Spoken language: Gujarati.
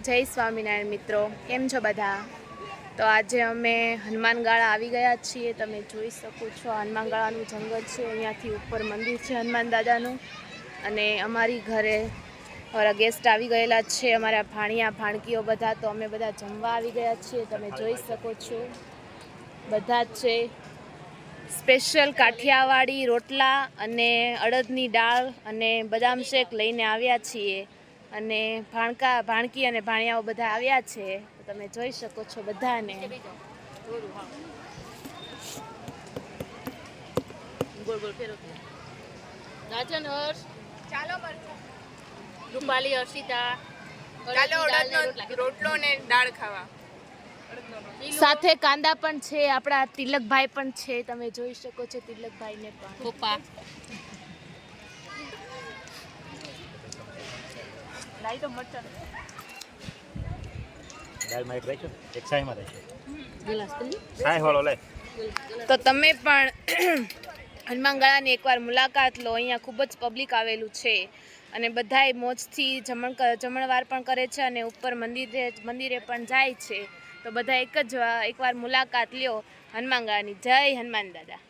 જય સ્વામિનારાયણ મિત્રો, કેમ છો બધા? તો આજે અમે હનુમાનગાળા આવી ગયા છીએ. તમે જોઈ શકો છો હનુમાનગાળાનું જંગલ છે. અહીંયાથી ઉપર મંદિર છે હનુમાન દાદાનું. અને અમારી ઘરે ગેસ્ટ આવી ગયેલા છે, અમારા ભાણિયા ભાણકીઓ બધા. તો અમે બધા જમવા આવી ગયા છીએ. તમે જોઈ શકો છો બધા જ છે. સ્પેશિયલ કાઠિયાવાડી રોટલા અને અડદની દાળ અને બદામ શેક લઈને આવ્યા છીએ. અને ભાણકી અને ભાણિયાઓ બધા આવ્યા છે. તો તમે જોઈ શકો છો બધાને. ગોળ ગોળ ફેરવતી રાજન હર્ષ ચાલો રૂપાલી હર્ષિતા ચાલો રોટલો ને દાળ ખાવા. સાથે કાંદા પણ છે. આપણા તિલકભાઈ પણ છે. તમે જોઈ શકો છો તિલકભાઈને પણ. પપ્પા લાઈ તો મટન દાળમાં એક રાખો, એક સાઈમાં રાખો. સાઈ વાળો લે. તો તમે પણ હનુમાનગાળાની એકવાર મુલાકાત લો. અહીંયા ખૂબ જ પબ્લિક આવેલું છે અને બધાય મોજથી જમણવાર પણ કરે છે અને ઉપર મંદિરે પણ જાય છે. તો બધા એકવાર મુલાકાત લ્યો હનુમાનગાળાની. જય હનુમાન દાદા.